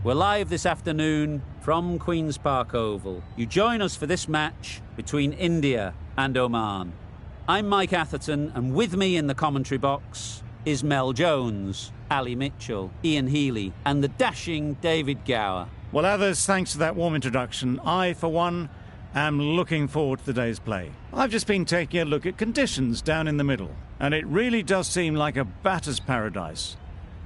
We're live this afternoon from Queen's Park Oval. You join us for this match between India and Oman. I'm Mike Atherton, and with me in the commentary box is Mel Jones, Ali Mitchell, Ian Healy, and the dashing David Gower. Well, others, thanks for that warm introduction. I, for one, am looking forward to the day's play. I've just been taking a look at conditions down in the middle, and it really does seem like a batter's paradise.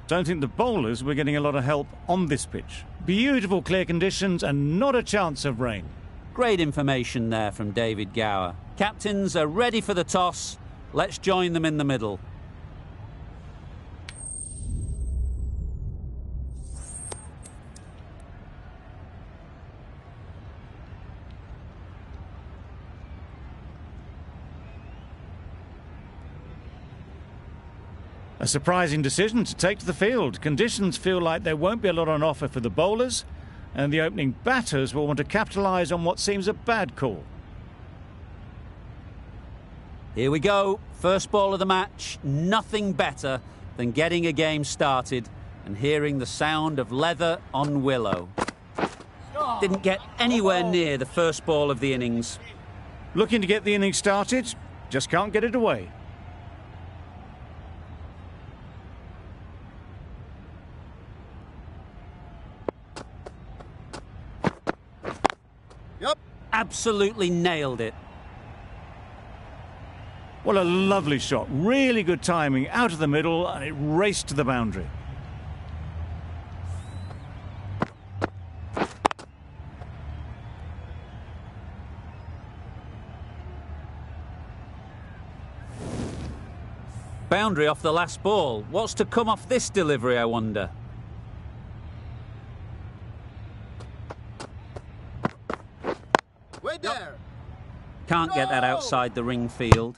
Don't think the bowlers were getting a lot of help on this pitch. Beautiful clear conditions and not a chance of rain. Great information there from David Gower. Captains are ready for the toss. Let's join them in the middle. A surprising decision to take to the field. Conditions feel like there won't be a lot on offer for the bowlers, and the opening batters will want to capitalise on what seems a bad call. Here we go. First ball of the match. Nothing better than getting a game started and hearing the sound of leather on willow. Didn't get anywhere near the first ball of the innings. Looking to get the innings started, just can't get it away. Absolutely nailed it. What a lovely shot. Really good timing out of the middle, and it raced to the boundary. Boundary off the last ball. What's to come off this delivery, I wonder? There. Can't get that outside the ring field.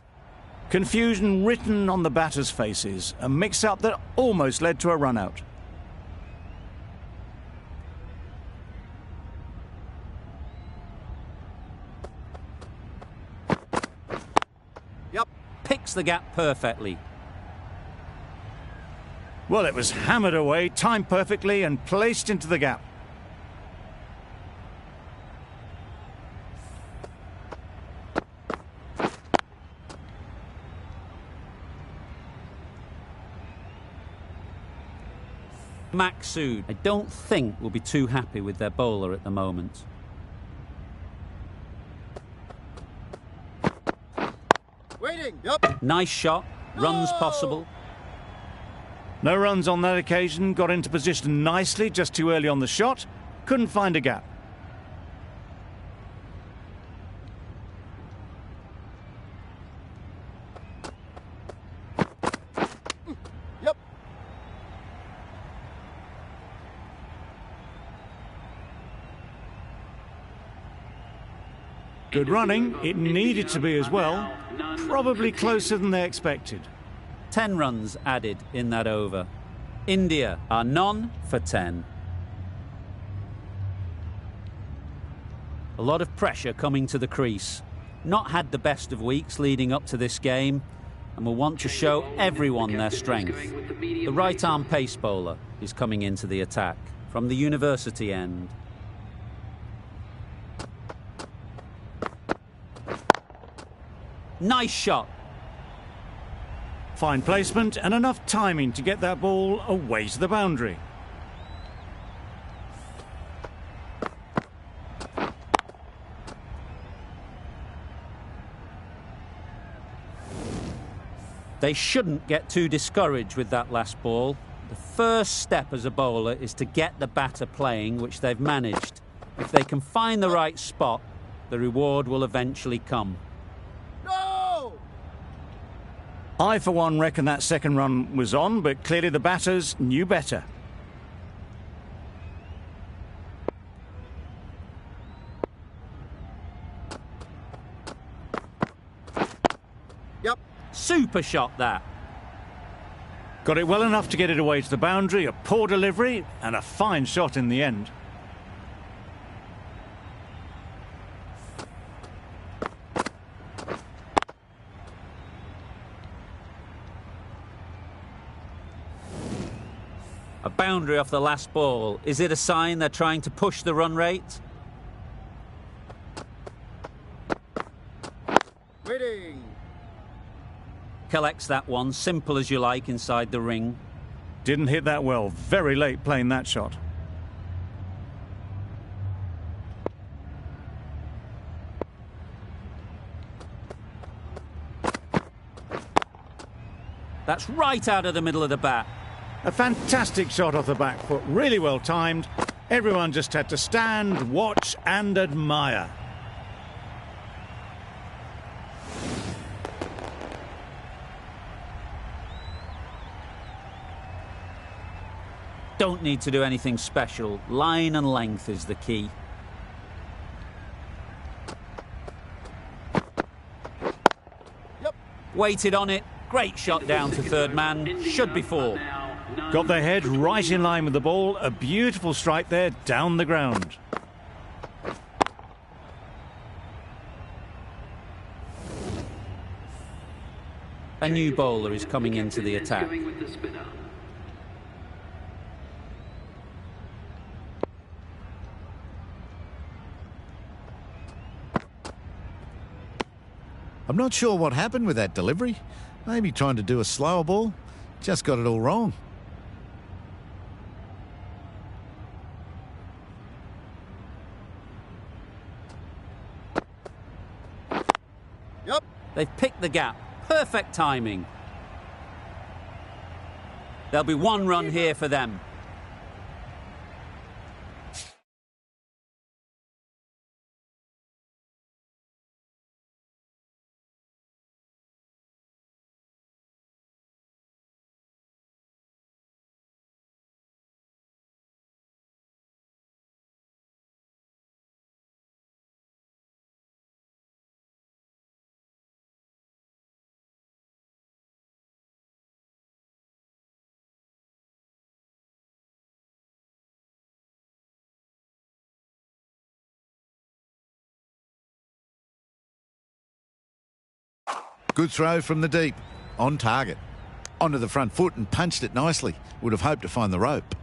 Confusion written on the batters' faces. A mix-up that almost led to a run-out. Yep. Picks the gap perfectly. Well, it was hammered away, timed perfectly and placed into the gap. Maksud, I don't think will be too happy with their bowler at the moment. Waiting. Yep. Nice shot. Runs possible. No runs on that occasion. Got into position nicely, just too early on the shot. Couldn't find a gap. Good running. It needed to be as well. Probably closer than they expected. 10 runs added in that over. India are none for 10. A lot of pressure coming to the crease. Not had the best of weeks leading up to this game, and will want to show everyone their strength. The right-arm pace bowler is coming into the attack from the university end. Nice shot. Fine placement and enough timing to get that ball away to the boundary. They shouldn't get too discouraged with that last ball. The first step as a bowler is to get the batter playing, which they've managed. If they can find the right spot, the reward will eventually come. I, for one, reckon that second run was on, but clearly the batters knew better. Yep. Super shot, that. Got it well enough to get it away to the boundary, a poor delivery, and a fine shot in the end. A boundary off the last ball. Is it a sign they're trying to push the run rate? Waiting. Collects that one, simple as you like, inside the ring. Didn't hit that well. Very late playing that shot. That's right out of the middle of the bat. A fantastic shot off the back foot, really well timed. Everyone just had to stand, watch and admire. Don't need to do anything special. Line and length is the key. Yep. Waited on it. Great shot down to third man. Should be four. Got their head right in line with the ball. A beautiful strike there down the ground. A new bowler is coming into the attack. I'm not sure what happened with that delivery. Maybe trying to do a slower ball. Just got it all wrong. Yep. They've picked the gap. Perfect timing. There'll be one run here for them. Good throw from the deep. On target. Onto the front foot and punched it nicely. Would have hoped to find the rope.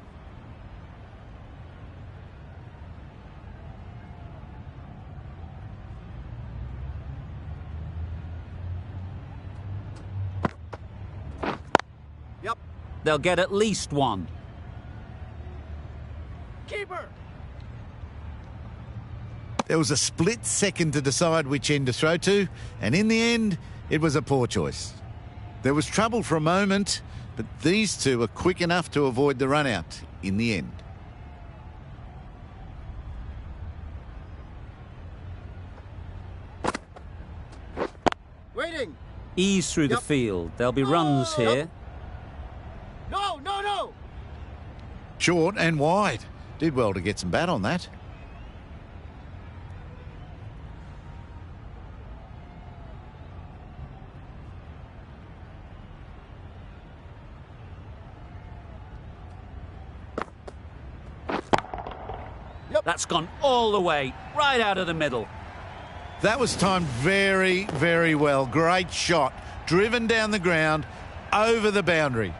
Yep. They'll get at least one. Keeper. There was a split second to decide which end to throw to, and in the end, it was a poor choice. There was trouble for a moment, but these two were quick enough to avoid the run-out in the end. Waiting. Ease through the Yep. field. There'll be runs here. Yep. No, no, no. Short and wide. Did well to get some bat on that. That's gone all the way, right out of the middle. That was timed very, very well. Great shot. Driven down the ground, over the boundary.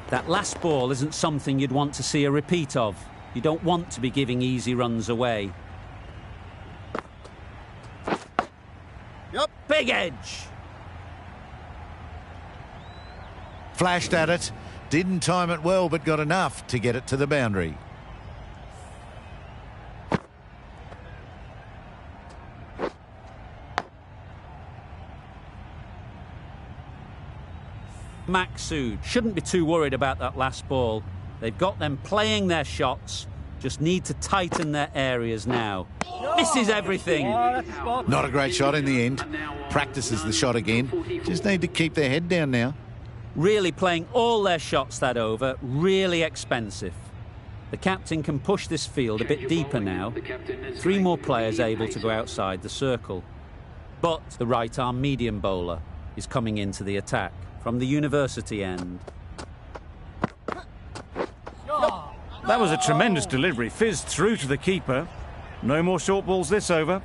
That last ball isn't something you'd want to see a repeat of. You don't want to be giving easy runs away. Yep. Big edge. Flashed at it. Didn't time it well, but got enough to get it to the boundary. Maksud shouldn't be too worried about that last ball. They've got them playing their shots. Just need to tighten their areas now. Misses everything. Not a great shot in the end. Practices the shot again. Just need to keep their head down now. Really playing all their shots that over. Really expensive. The captain can push this field a bit deeper now. 3 more players able to go outside the circle. But the right-arm medium bowler is coming into the attack from the university end. That was a tremendous delivery. Fizzed through to the keeper. No more short balls this over.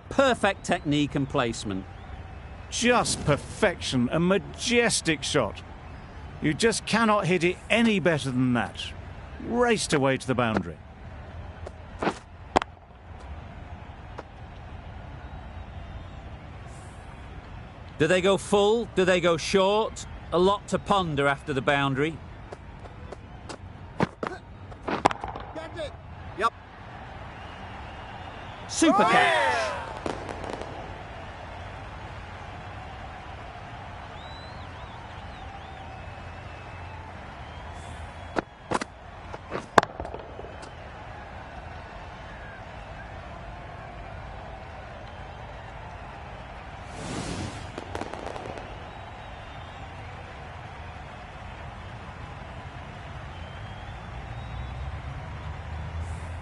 Perfect technique and placement. Just perfection, a majestic shot. You just cannot hit it any better than that. Raced away to the boundary. Do they go full? Do they go short? A lot to ponder after the boundary. Get it. Yep. Super catch.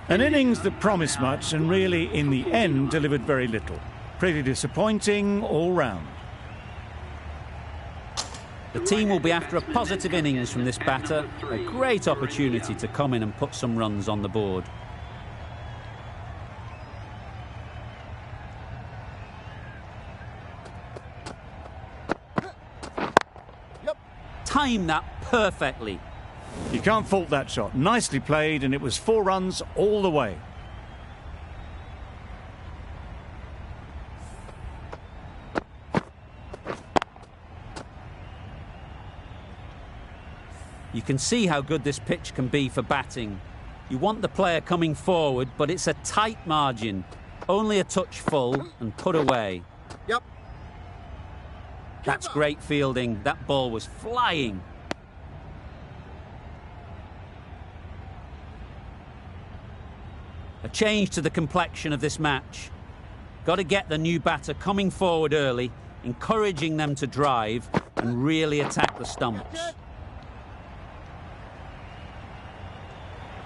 An innings that promised much and really, in the end, delivered very little. Pretty disappointing all round. The team will be after a positive innings from this batter. A great opportunity to come in and put some runs on the board. Yep. Time that perfectly. You can't fault that shot. Nicely played, and it was 4 runs all the way. You can see how good this pitch can be for batting. You want the player coming forward, but it's a tight margin. Only a touch full and put away. Yep. That's great fielding. That ball was flying. A change to the complexion of this match. Got to get the new batter coming forward early, encouraging them to drive and really attack the stumps.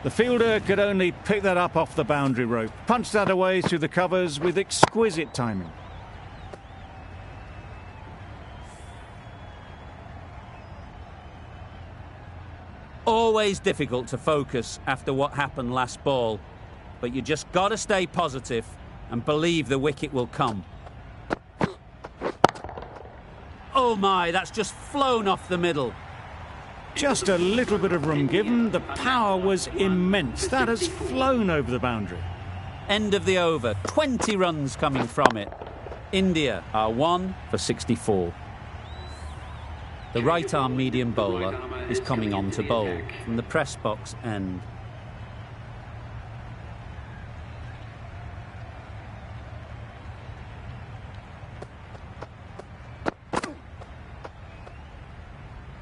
The fielder could only pick that up off the boundary rope. Punched that away through the covers with exquisite timing. Always difficult to focus after what happened last ball. But you just got to stay positive and believe the wicket will come. Oh my, that's just flown off the middle. Just a little bit of room given. The power was immense. That has flown over the boundary. End of the over. 20 runs coming from it. India are 1 for 64. The right-arm medium bowler is coming on to bowl from the press box end.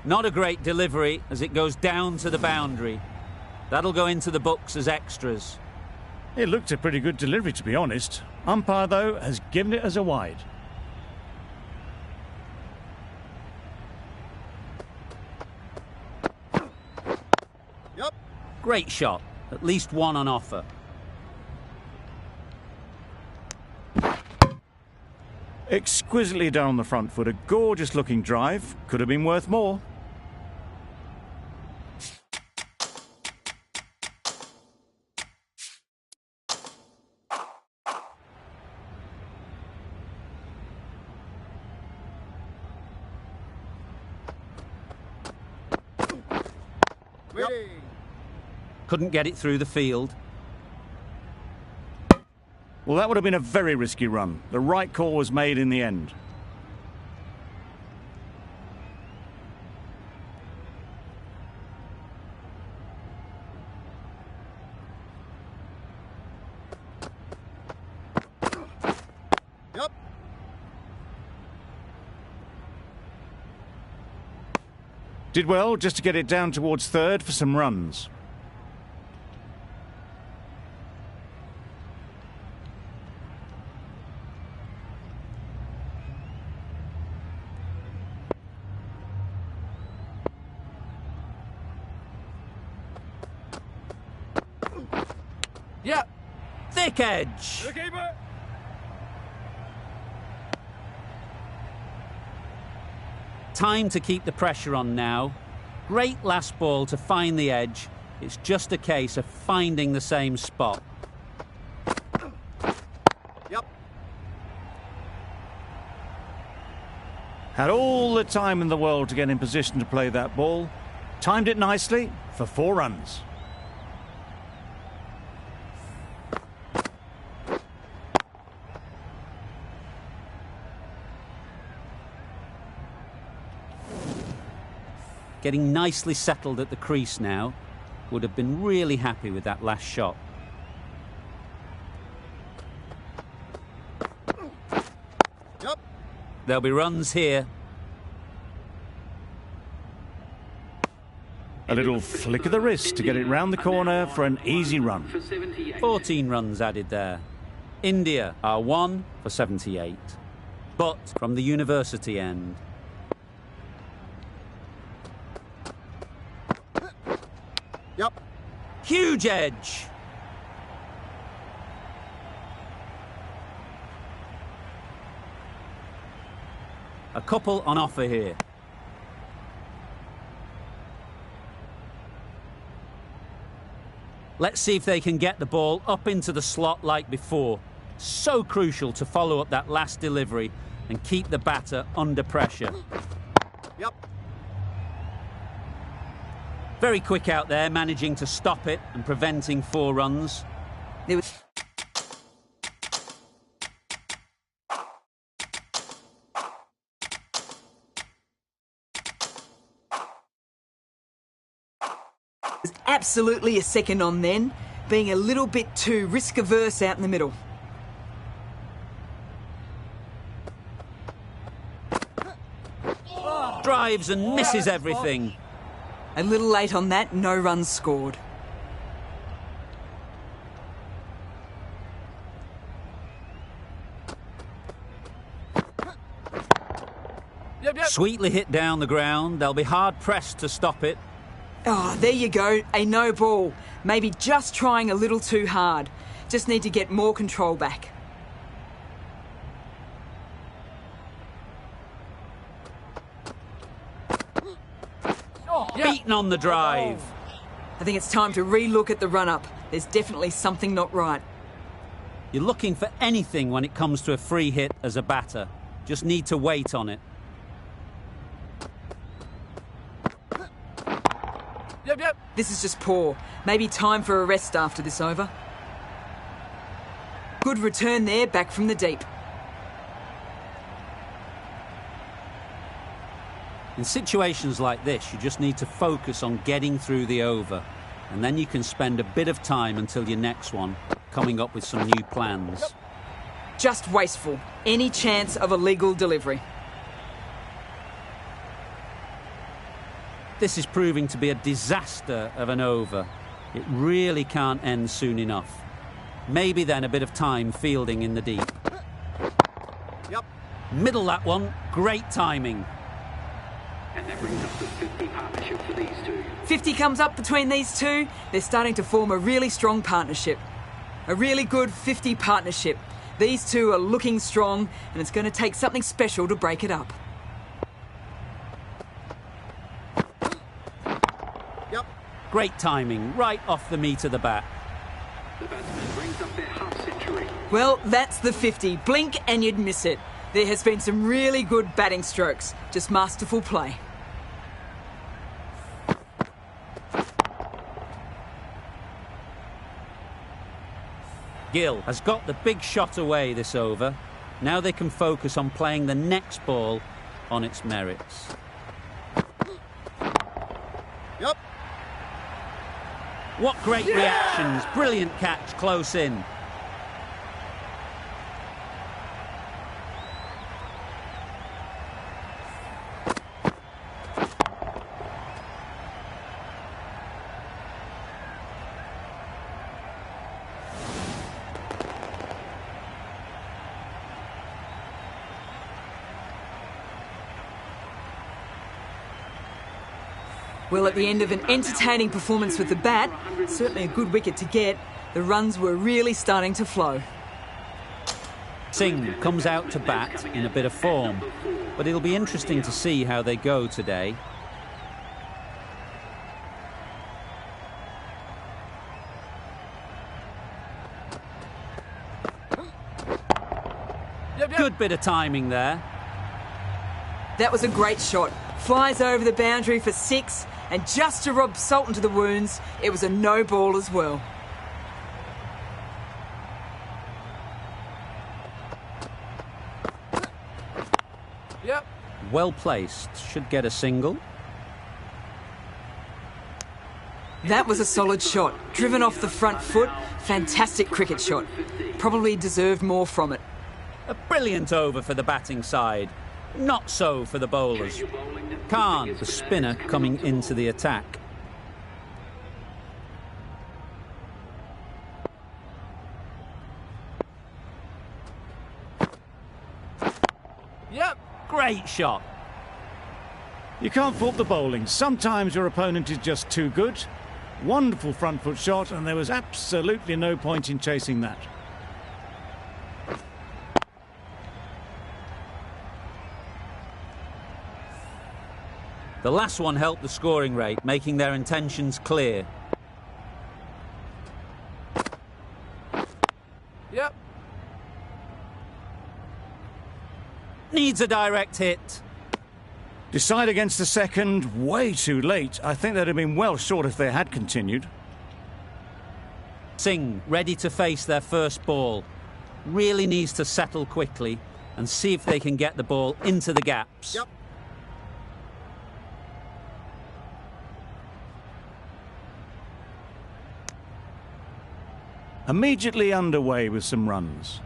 Not a great delivery as it goes down to the boundary. That'll go into the books as extras. It looked a pretty good delivery, to be honest. Umpire, though, has given it as a wide. Yep. Great shot. At least one on offer. Exquisitely done on the front foot. A gorgeous-looking drive. Could have been worth more. Waiting. Couldn't get it through the field. Well, that would have been a very risky run. The right call was made in the end. Yep. Did well just to get it down towards third for some runs. Yeah, thick edge. Time to keep the pressure on now. Great last ball to find the edge. It's just a case of finding the same spot. Yep. Had all the time in the world to get in position to play that ball. Timed it nicely for 4 runs. Getting nicely settled at the crease now. Would have been really happy with that last shot. Yep. There'll be runs here. A little flick of the wrist to get it round the corner for an easy run. 14 runs added there. India are 1 for 78. But from the university end. Yep. Huge edge. A couple on offer here. Let's see if they can get the ball up into the slot like before. So crucial to follow up that last delivery and keep the batter under pressure. Yep. Very quick out there, managing to stop it and preventing 4 runs. There was absolutely a second on then, being a little bit too risk-averse out in the middle. Drives and misses everything. A little late on that, no runs scored. Sweetly hit down the ground. They'll be hard-pressed to stop it. Oh, there you go, a no ball. Maybe just trying a little too hard. Just need to get more control back. Beaten on the drive. I think it's time to re-look at the run-up. There's definitely something not right. You're looking for anything when it comes to a free hit as a batter. Just need to wait on it. Yep. This is just poor. Maybe time for a rest after this over. Good return there, back from the deep. In situations like this, you just need to focus on getting through the over. And then you can spend a bit of time until your next one, coming up with some new plans. Just wasteful. Any chance of a legal delivery. This is proving to be a disaster of an over. It really can't end soon enough. Maybe then a bit of time fielding in the deep. Yep. Middle that one. Great timing. And that brings up the 50 partnership for these two. 50 comes up between these two. They're starting to form a really strong partnership. A really good 50 partnership. These two are looking strong, and it's going to take something special to break it up. Yep. Great timing, right off the meat of the bat. The batsman brings up their half-century. Well, that's the 50. Blink and you'd miss it. There has been some really good batting strokes. Just masterful play. Gill has got the big shot away this over. Now they can focus on playing the next ball on its merits. Yep. What great reactions. Brilliant catch close in. Well, at the end of an entertaining performance with the bat, certainly a good wicket to get, the runs were really starting to flow. Singh comes out to bat in a bit of form, but it'll be interesting to see how they go today. Good bit of timing there. That was a great shot. Flies over the boundary for 6, and just to rub salt into the wounds, it was a no ball as well. Yep. Well placed, should get a single. That was a solid shot. Driven off the front foot, fantastic cricket shot. Probably deserved more from it. A brilliant over for the batting side. Not so for the bowlers. Khan, the spinner, coming into the attack. Yep. Great shot. You can't fault the bowling. Sometimes your opponent is just too good. Wonderful front foot shot, and there was absolutely no point in chasing that. The last one helped the scoring rate, making their intentions clear. Yep. Needs a direct hit. Decide against the second, way too late. I think they'd have been well short if they had continued. Singh ready to face their first ball. Really needs to settle quickly and see if they can get the ball into the gaps. Yep. Immediately underway with some runs.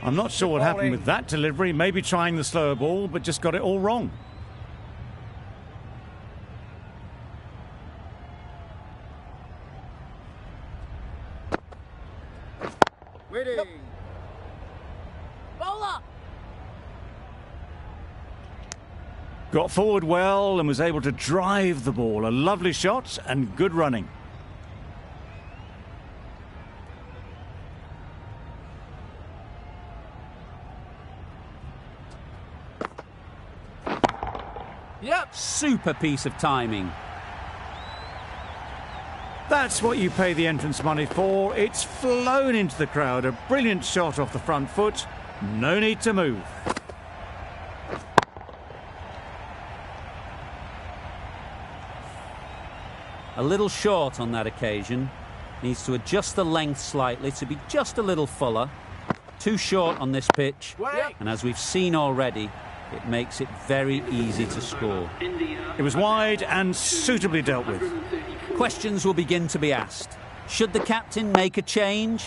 I'm not sure what happened with that delivery. Maybe trying the slower ball, but just got it all wrong. Waiting. Yep. Bowler. Got forward well and was able to drive the ball. A lovely shot and good running. Yep. Super piece of timing. That's what you pay the entrance money for. It's flown into the crowd. A brilliant shot off the front foot. No need to move. A little short on that occasion. Needs to adjust the length slightly to be just a little fuller. Too short on this pitch. Wait. And as we've seen already, it makes it very easy to score. It was wide and suitably dealt with. Questions will begin to be asked. Should the captain make a change?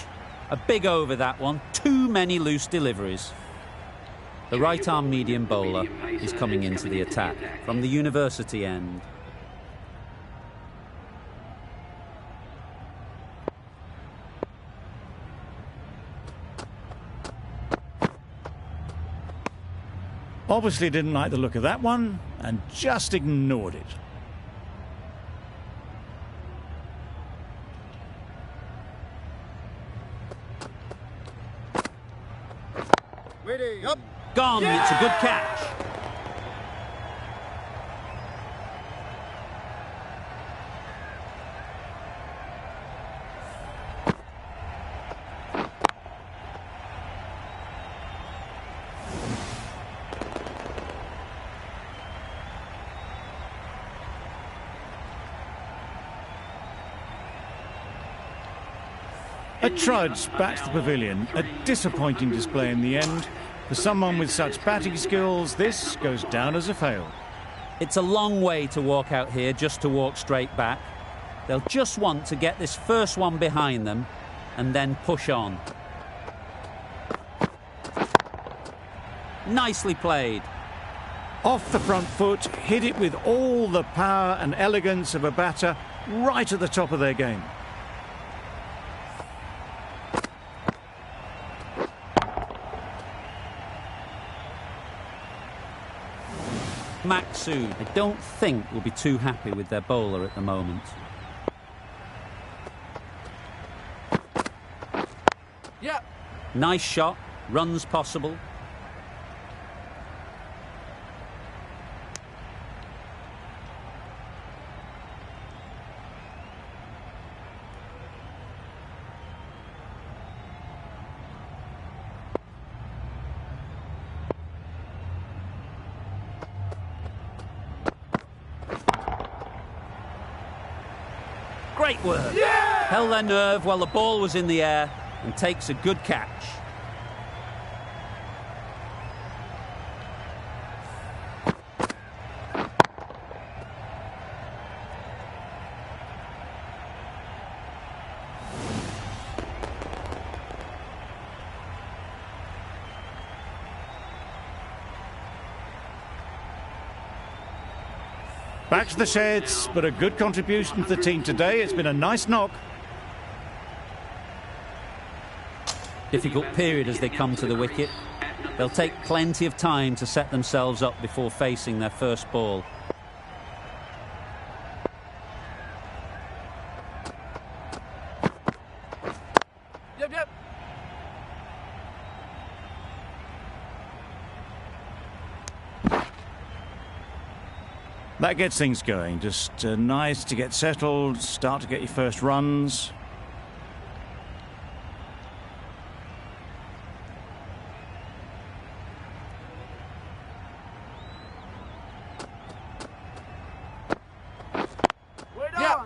A big over that one. Too many loose deliveries. The right-arm medium bowler is coming into the attack from the university end. Obviously didn't like the look of that one and just ignored it. Waiting. Yep. Gone, it's a good catch. A trudge back to the pavilion. A disappointing display in the end. For someone with such batting skills, this goes down as a fail. It's a long way to walk out here just to walk straight back. They'll just want to get this first one behind them and then push on. Nicely played. Off the front foot, hit it with all the power and elegance of a batter right at the top of their game. Maxud, I don't think will be too happy with their bowler at the moment. Yeah. Nice shot, runs possible. Great work. Yeah! Held their nerve while the ball was in the air and takes a good catch. Back to the sheds, but a good contribution to the team today. It's been a nice knock. Difficult period as they come to the wicket. They'll take plenty of time to set themselves up before facing their first ball. Yep, yep. That gets things going. Just nice to get settled, start to get your first runs. We're done. Yeah.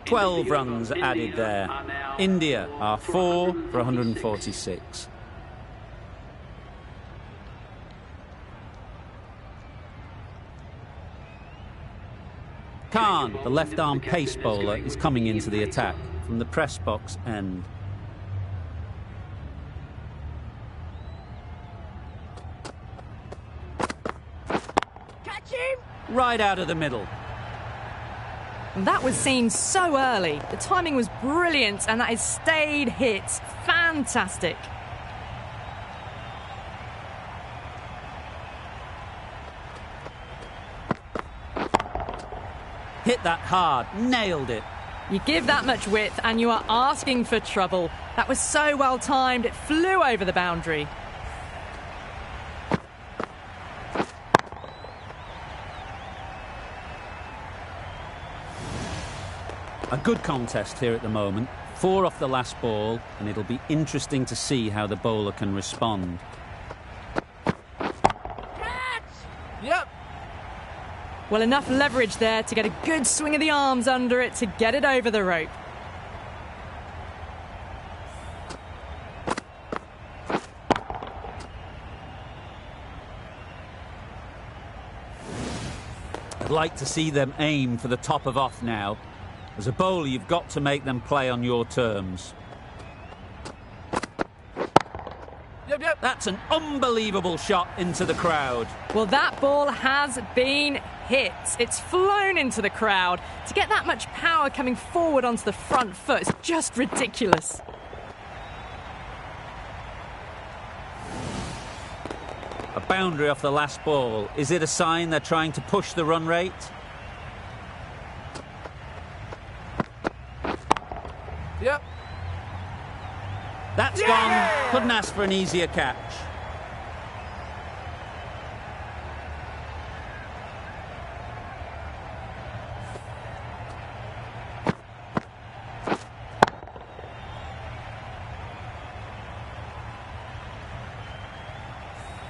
12 runs added there. India are 4 for 146. Khan, the left-arm pace bowler, is coming into the attack from the press box end. Catch him. Right out of the middle. That was seen so early. The timing was brilliant, and that is stayed hits. Fantastic. Hit that hard, nailed it. You give that much width, and you are asking for trouble. That was so well timed, it flew over the boundary. A good contest here at the moment. 4 off the last ball, and it'll be interesting to see how the bowler can respond. Catch. Yep. Well, enough leverage there to get a good swing of the arms under it to get it over the rope. I'd like to see them aim for the top of off now. As a bowler, you've got to make them play on your terms. Yep, yep. That's an unbelievable shot into the crowd. Well, that ball has been hit. It's flown into the crowd. To get that much power coming forward onto the front foot is just ridiculous. A boundary off the last ball. Is it a sign they're trying to push the run rate? Yep. That's gone. Couldn't ask for an easier catch.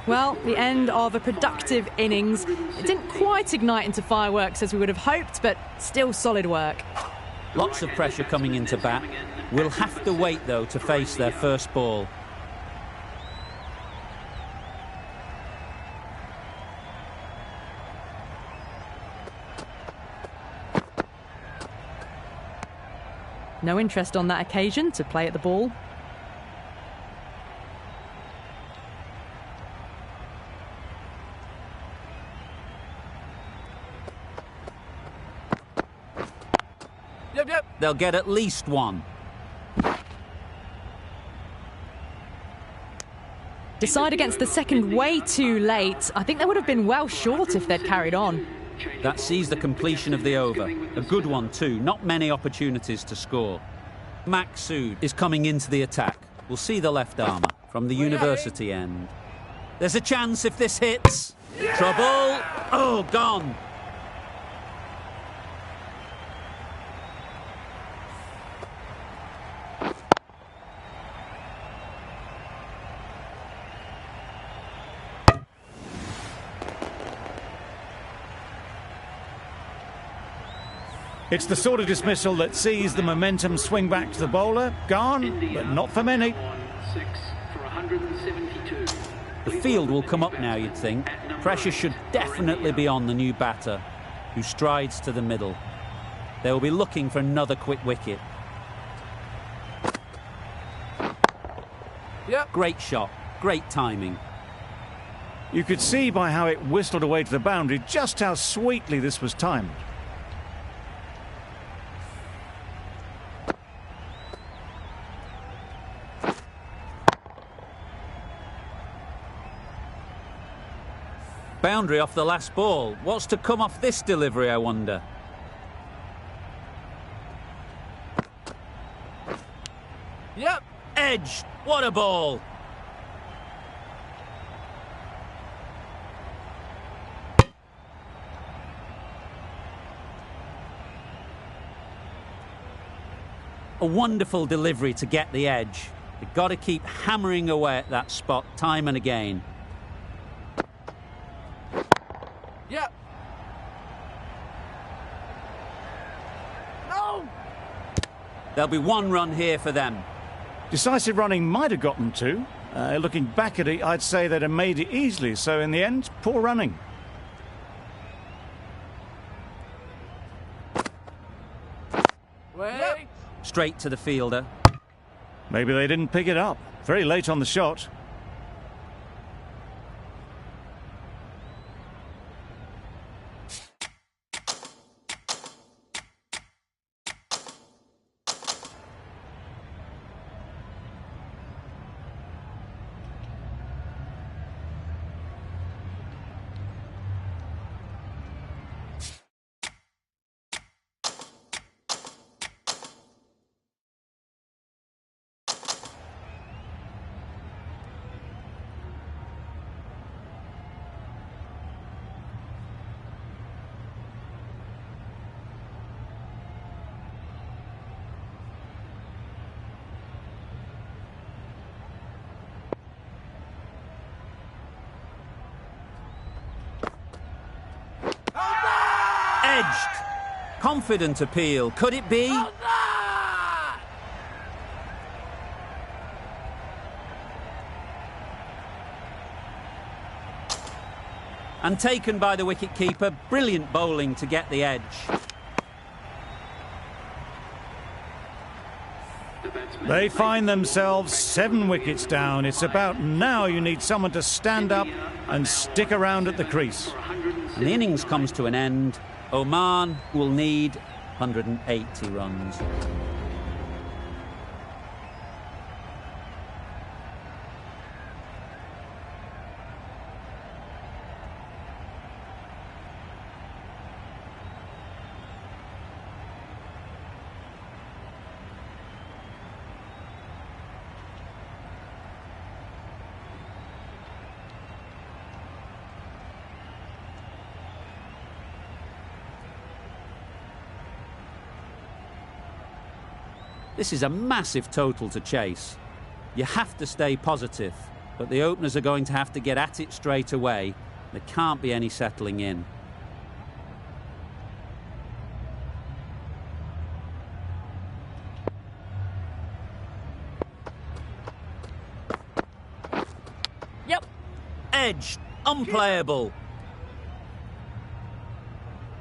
Well, the end of a productive innings. It didn't quite ignite into fireworks as we would have hoped, but still solid work. Lots of pressure coming into bat. We'll have to wait, though, to face their first ball. No interest on that occasion to play at the ball. Yep, yep. They'll get at least one. Decide against the second way too late. I think they would have been well short if they'd carried on. That sees the completion of the over. A good one too, not many opportunities to score. Maksud is coming into the attack. We'll see the left armour from the university end. There's a chance if this hits. Trouble. Oh, gone. It's the sort of dismissal that sees the momentum swing back to the bowler. Gone, but not for many. 6 for 172. The field will come up now, you'd think. Pressure should definitely be on the new batter, who strides to the middle. They will be looking for another quick wicket. Yep. Great shot, great timing. You could see by how it whistled away to the boundary just how sweetly this was timed. Boundary off the last ball. What's to come off this delivery, I wonder? Yep. Edge. What a ball. A wonderful delivery to get the edge. They've got to keep hammering away at that spot time and again. Yep. No. There'll be one run here for them. Decisive running might have gotten two. Looking back at it, I'd say they'd have made it easily. So in the end, poor running. Wait. Yep. Straight to the fielder. Maybe they didn't pick it up. Very late on the shot. Edged. Confident appeal. Could it be? And taken by the wicket-keeper. Brilliant bowling to get the edge. They find themselves 7 wickets down. It's about now you need someone to stand up and stick around at the crease. And the innings comes to an end. Oman will need 180 runs. This is a massive total to chase. You have to stay positive, but the openers are going to have to get at it straight away. There can't be any settling in. Yep. Edged. Unplayable.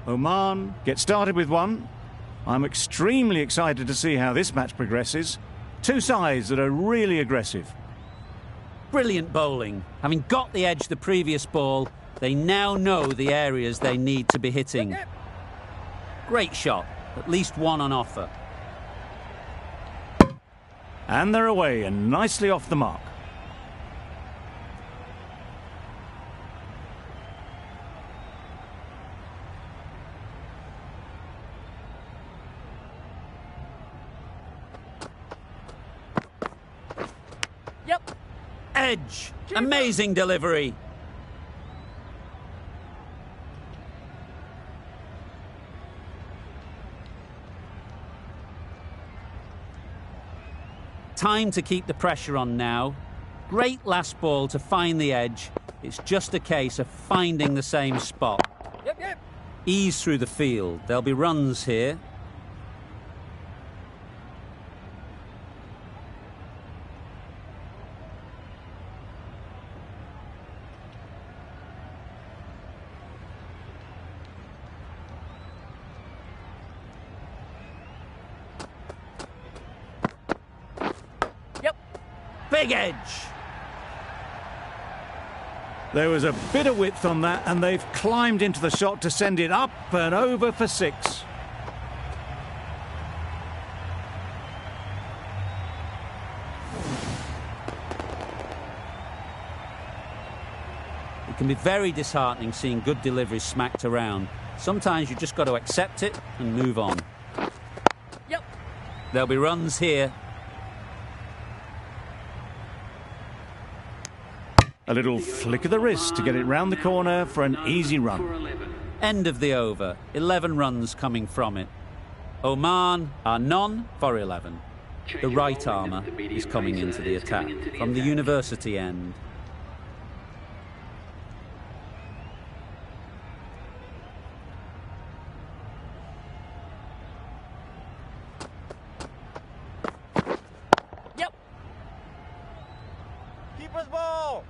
Oman get started with 1. I'm extremely excited to see how this match progresses. 2 sides that are really aggressive. Brilliant bowling. Having got the edge the previous ball, they now know the areas they need to be hitting. Great shot. At least one on offer. And they're away and nicely off the mark. edge. Amazing delivery. Time to keep the pressure on now. Great last ball to find the edge. It's just a case of finding the same spot. Yep. Ease through the field. There'll be runs here. Big edge. There was a bit of width on that, and they've climbed into the shot to send it up and over for 6. It can be very disheartening seeing good deliveries smacked around. Sometimes you just got to accept it and move on. Yep. There'll be runs here. A little flick of the wrist to get it round the corner for an easy run. End of the over. 11 runs coming from it. Oman are none for 11. The right armour is coming into the attack from the university end. Yep. Keeper's ball.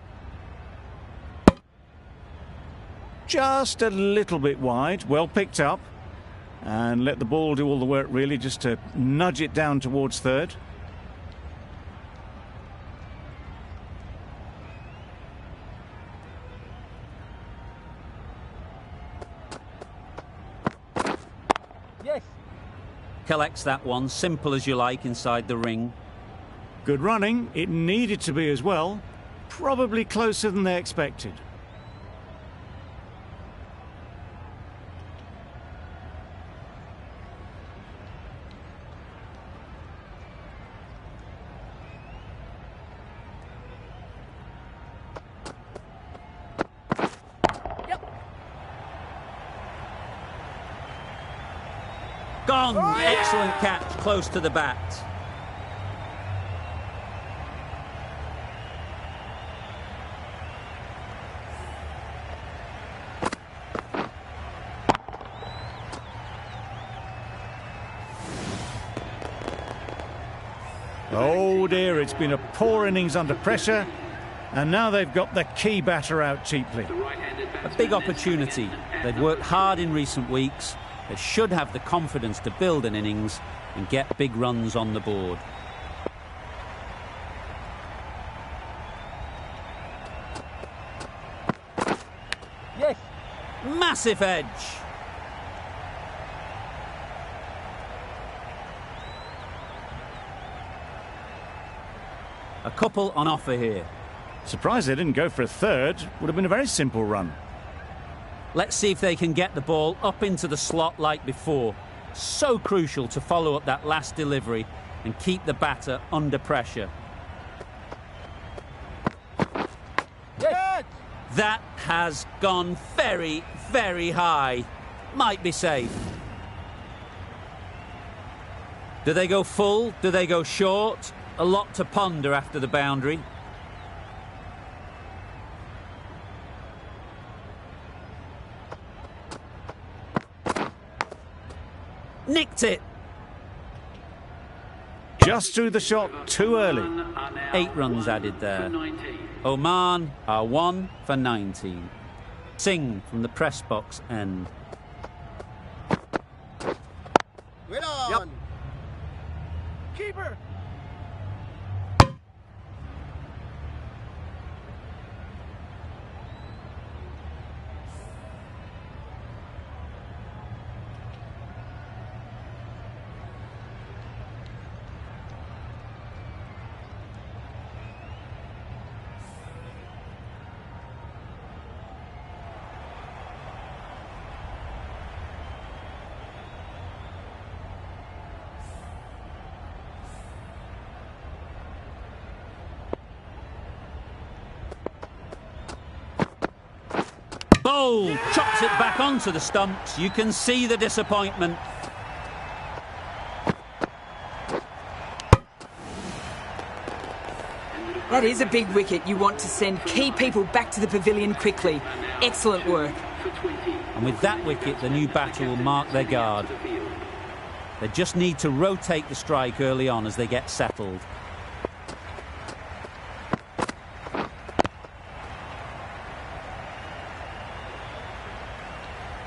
Just a little bit wide, well picked up, and let the ball do all the work really, just to nudge it down towards third. Yes. Collects that one, simple as you like, inside the ring. Good running, it needed to be as well, probably closer than they expected. Gone! Excellent catch, close to the bat. Oh dear, it's been a poor innings under pressure, and now they've got the key batter out cheaply. A big opportunity. They've worked hard in recent weeks. They should have the confidence to build an innings and get big runs on the board. Yes. Massive edge. A couple on offer here. Surprised they didn't go for a third. Would have been a very simple run. Let's see if they can get the ball up into the slot like before. So crucial to follow up that last delivery and keep the batter under pressure. Yes. That has gone very, very high. Might be safe. Do they go full? Do they go short? A lot to ponder after the boundary. Nicked it. Just threw the shot too early. 8 runs added there. Oman are 1 for 19. Singh from the press box end. Wait on. Yep. Keeper. Bold, chops it back onto the stumps. You can see the disappointment. That is a big wicket. You want to send key people back to the pavilion quickly. Excellent work. And with that wicket, the new batter will mark their guard. They just need to rotate the strike early on as they get settled.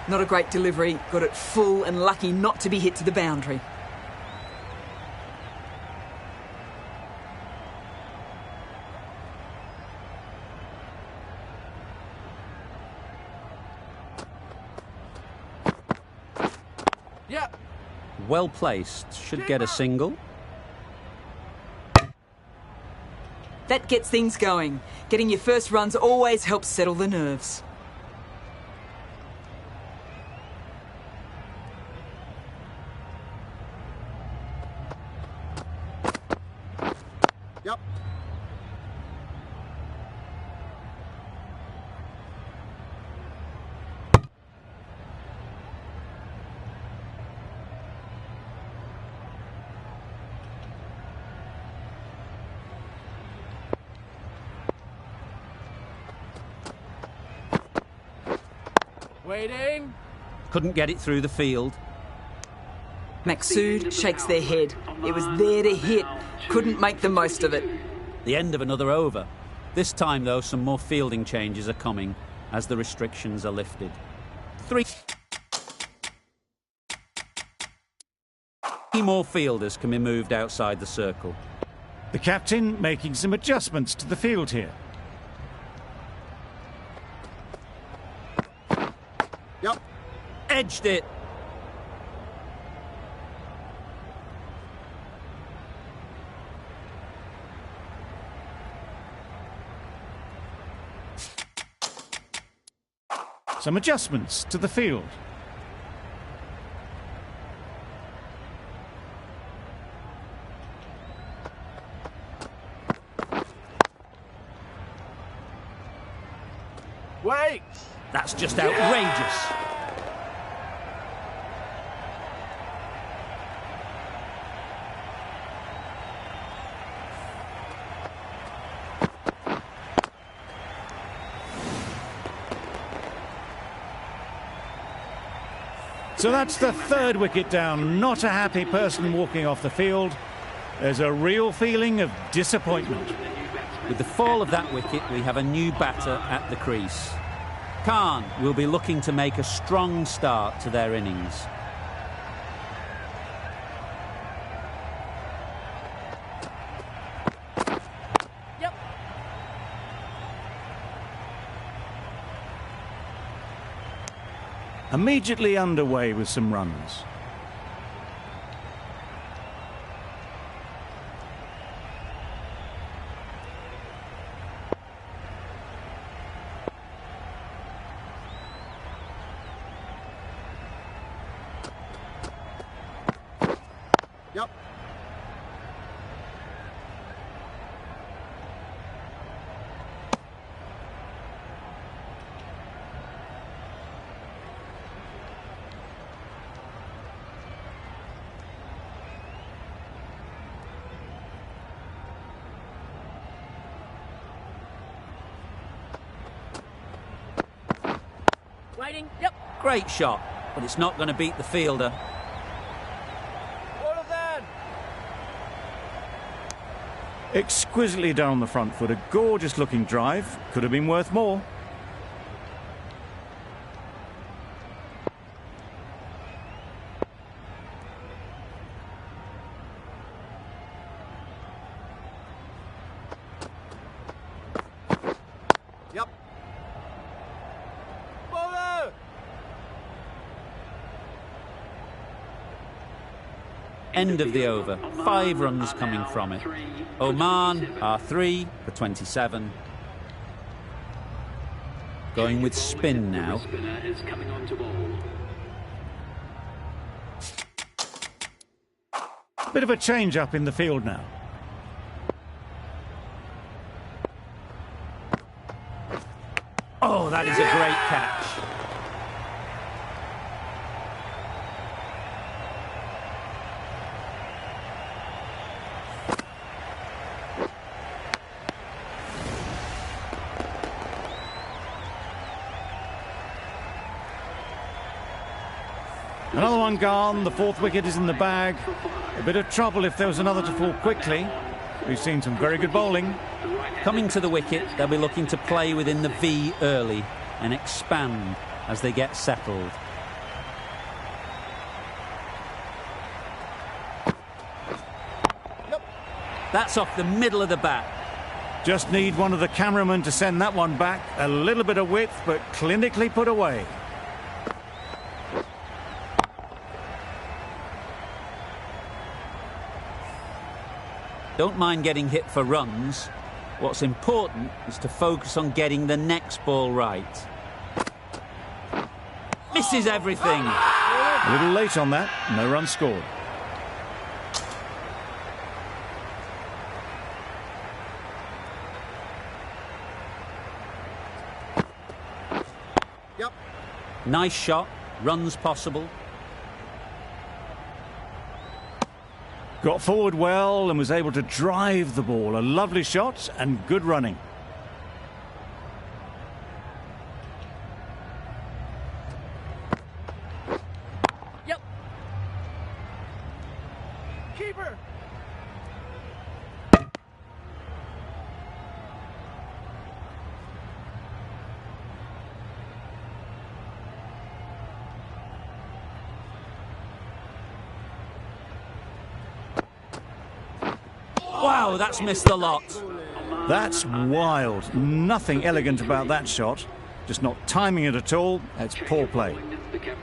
Not a great delivery. Got it full and lucky not to be hit to the boundary. Yeah. Well placed. Should get a single. That gets things going. Getting your first runs always helps settle the nerves. Yep. Waiting. Couldn't get it through the field. Maqsood shakes their head. It was there to hit. Couldn't make the most of it. The end of another over. This time, though, some more fielding changes are coming as the restrictions are lifted. 3 more fielders can be moved outside the circle. The captain making some adjustments to the field here. Yep. Edged it. Some adjustments to the field. Wait. That's just outrageous. So that's the third wicket down. Not a happy person walking off the field. There's a real feeling of disappointment. With the fall of that wicket, we have a new batter at the crease. Khan will be looking to make a strong start to their innings. Yep. Immediately underway with some runs. Yep. Waiting. Yep. Great shot, but it's not going to beat the fielder. Order then. Exquisitely down the front foot. A gorgeous looking drive. Could have been worth more. Yep. Bowler. End of the over. 5 runs coming from it. Oman are 3 for 27. Going with spin now. Spinner is coming on to bowl. Bit of a change up in the field now. Oh, Oh, that is a great catch. Another one gone. The fourth wicket is in the bag. A bit of trouble if there was another to fall quickly. We've seen some very good bowling. Coming to the wicket, they'll be looking to play within the V early and expand as they get settled. That's off the middle of the bat. Just need one of the cameramen to send that one back. A little bit of width, but clinically put away. Don't mind getting hit for runs. What's important is to focus on getting the next ball right. Misses everything. A little late on that. No run scored. Yep. Nice shot. Runs possible. Got forward well and was able to drive the ball. A lovely shot and good running. Yep. Keeper. Wow, that's missed the lot. That's wild. Nothing elegant about that shot. Just not timing it at all. It's poor play.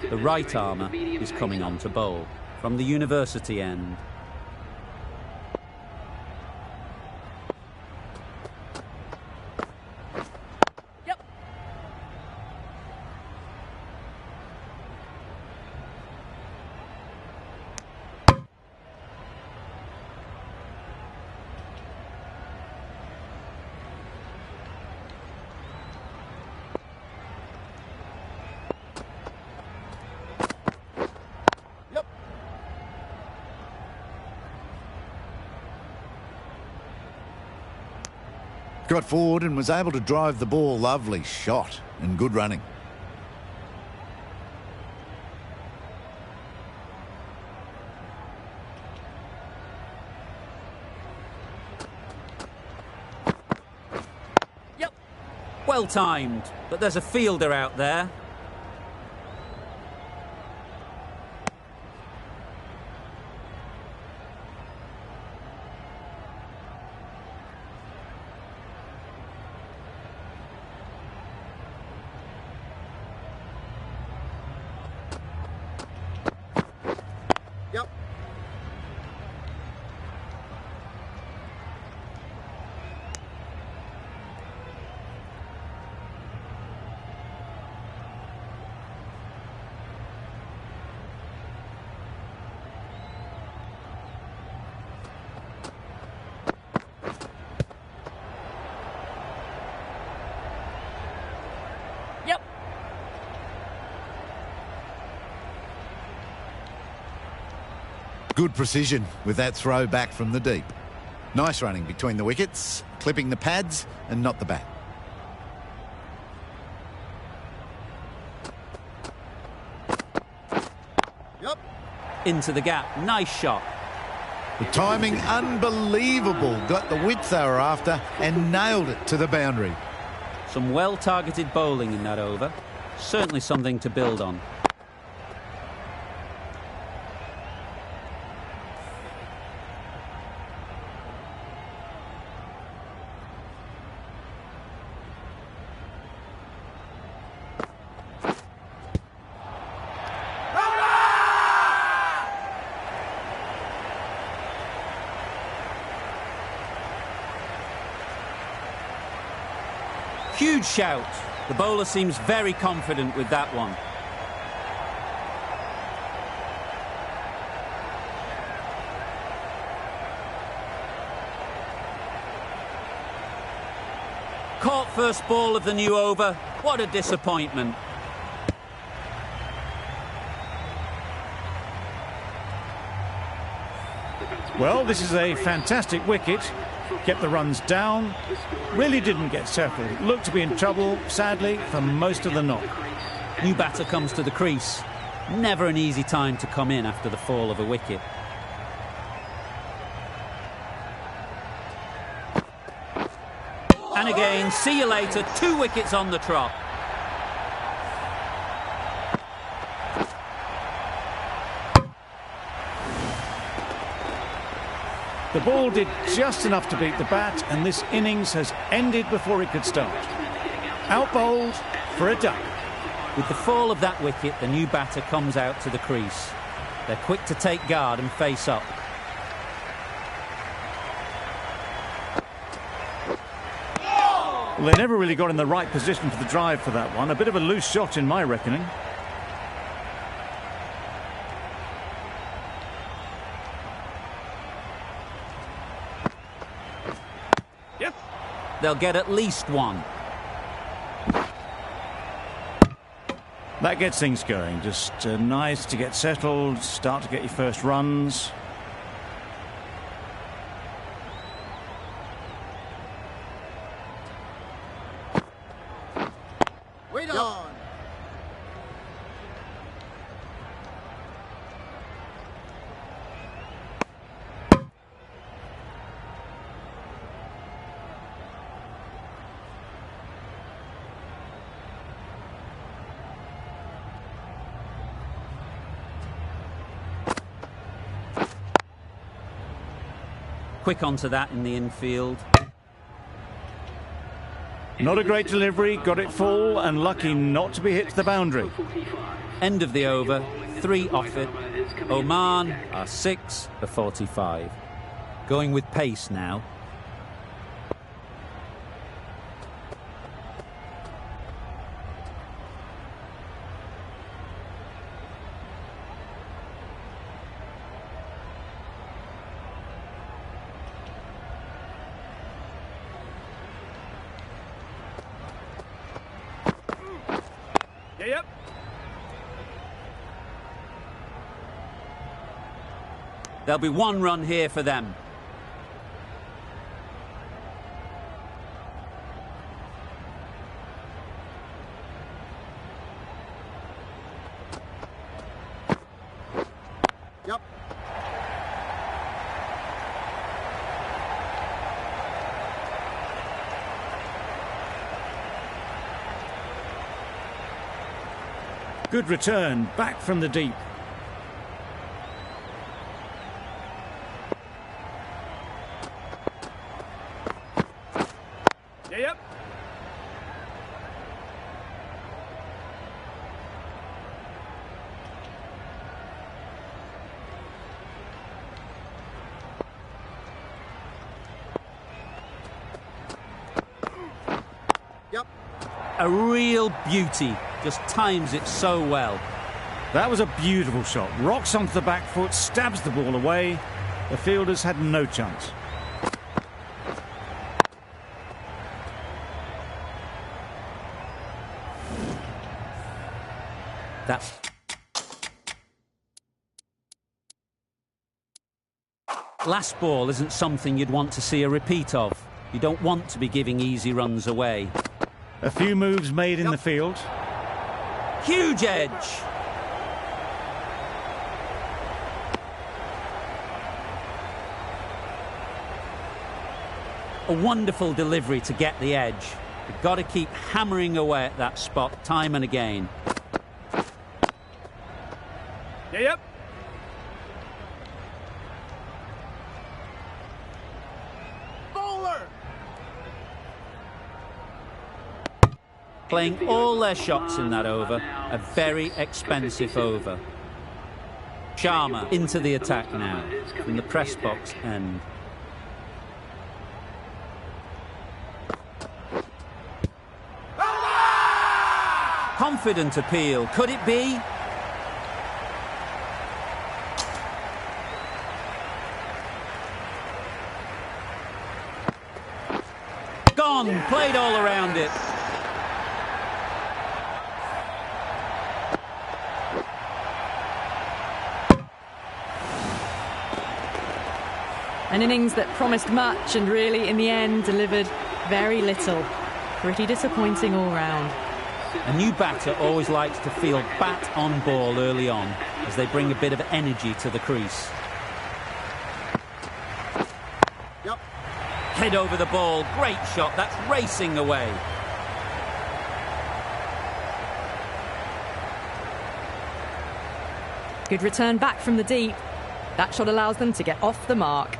The right armour is coming on to bowl from the university end. Yep. Yep. Got forward and was able to drive the ball. Lovely shot and good running. Yep. Well timed, but there's a fielder out there. Yep. Yep. Good precision with that throw back from the deep. Nice running between the wickets, clipping the pads and not the bat. Yep. Into the gap. Nice shot. The timing unbelievable. Got the width they were after and nailed it to the boundary. Some well-targeted bowling in that over. Certainly something to build on. Huge shout. The bowler seems very confident with that one. Caught first ball of the new over. What a disappointment. Well, this is a fantastic wicket. Kept the runs down. Really didn't get settled. Looked to be in trouble, sadly, for most of the knock. New batter comes to the crease. Never an easy time to come in after the fall of a wicket. And again, see you later, 2 wickets on the trot. The ball did just enough to beat the bat, and this innings has ended before it could start. Out bowled for a duck. With the fall of that wicket, the new batter comes out to the crease. They're quick to take guard and face up. Well, they never really got in the right position for the drive for that one. A bit of a loose shot in my reckoning. Yep. They'll get at least 1. That gets things going. Just nice to get settled, start to get your first runs. Wait on. Quick onto that in the infield. Not a great delivery, got it full and lucky not to be hit to the boundary. End of the over, 3 off it. Oman are 6 for 45. Going with pace now. Yep. There'll be 1 run here for them. Yep. Good return, back from the deep. Yep. Yep. A real beauty. Just times it so well. That was a beautiful shot. Rocks onto the back foot, stabs the ball away. The fielders had no chance. That's... Last ball isn't something you'd want to see a repeat of. You don't want to be giving easy runs away. A few moves made in the field. Huge edge. A wonderful delivery to get the edge. You've got to keep hammering away at that spot time and again. Yep. Bowler. Playing all their shots in that over. A very expensive over. Sharma into the attack now from the press box end. Confident appeal. Could it be? Gone. Strong, played all around it. An innings that promised much and really, in the end, delivered very little. Pretty disappointing all round. A new batter always likes to feel bat on ball early on as they bring a bit of energy to the crease. Yep. Head over the ball, great shot, that's racing away. Good return back from the deep. That shot allows them to get off the mark.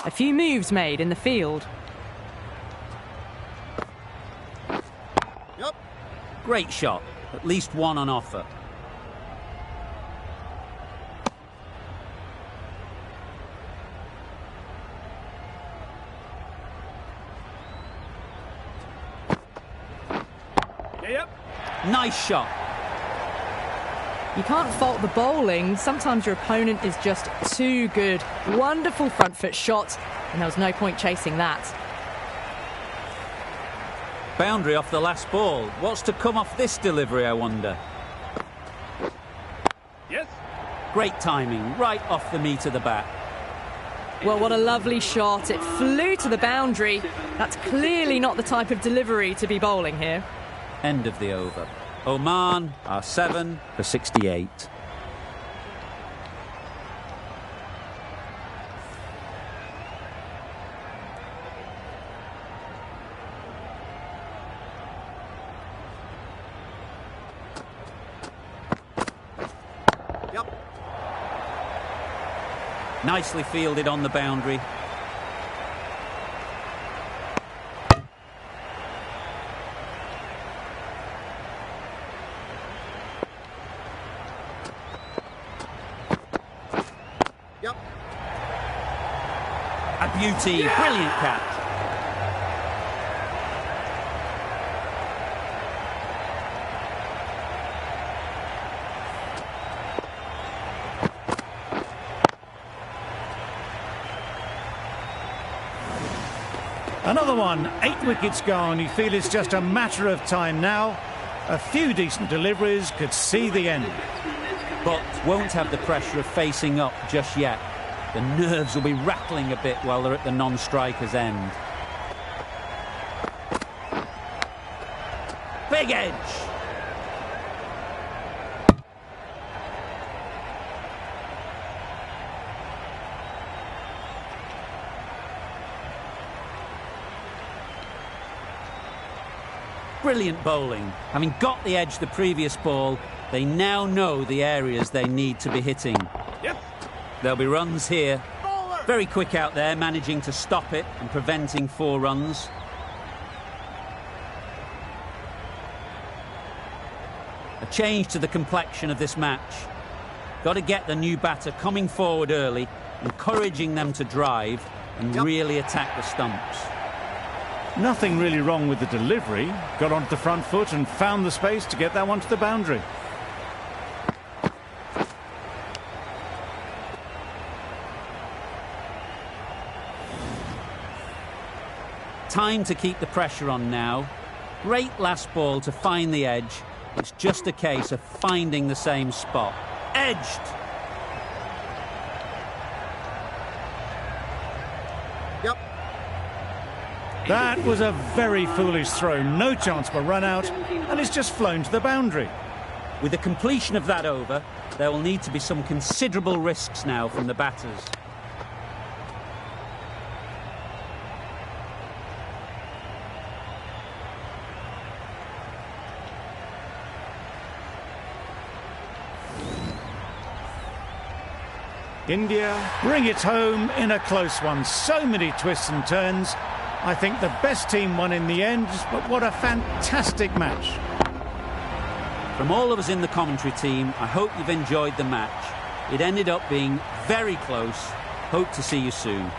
A few moves made in the field. Yep. Great shot, at least one on offer. Yep. Nice shot. You can't fault the bowling. Sometimes your opponent is just too good. Wonderful front foot shot, and there was no point chasing that. Boundary off the last ball. What's to come off this delivery, I wonder? Yes. Great timing, right off the meat of the bat. Well, what a lovely shot. It flew to the boundary. That's clearly not the type of delivery to be bowling here. End of the over. Oman are 7 for 68. Yep. Nicely fielded on the boundary. Yep. A beauty, brilliant catch. Another one, 8 wickets gone. You feel it's just a matter of time now. A few decent deliveries could see the end. But won't have the pressure of facing up just yet. The nerves will be rattling a bit while they're at the non-striker's end. Big edge! Brilliant bowling. Having got the edge the previous ball, they now know the areas they need to be hitting. Yep. There'll be runs here. Bowler. Very quick out there, managing to stop it and preventing 4 runs. A change to the complexion of this match. Got to get the new batter coming forward early, encouraging them to drive and really attack the stumps. Nothing really wrong with the delivery. Got onto the front foot and found the space to get that one to the boundary. Time to keep the pressure on now. Great last ball to find the edge. It's just a case of finding the same spot. Edged! Yep. That was a very foolish throw. No chance for run out, and it's just flown to the boundary. With the completion of that over, there will need to be some considerable risks now from the batters. India bring it home in a close one. So many twists and turns. I think the best team won in the end, but what a fantastic match. From all of us in the commentary team, I hope you've enjoyed the match. It ended up being very close. Hope to see you soon.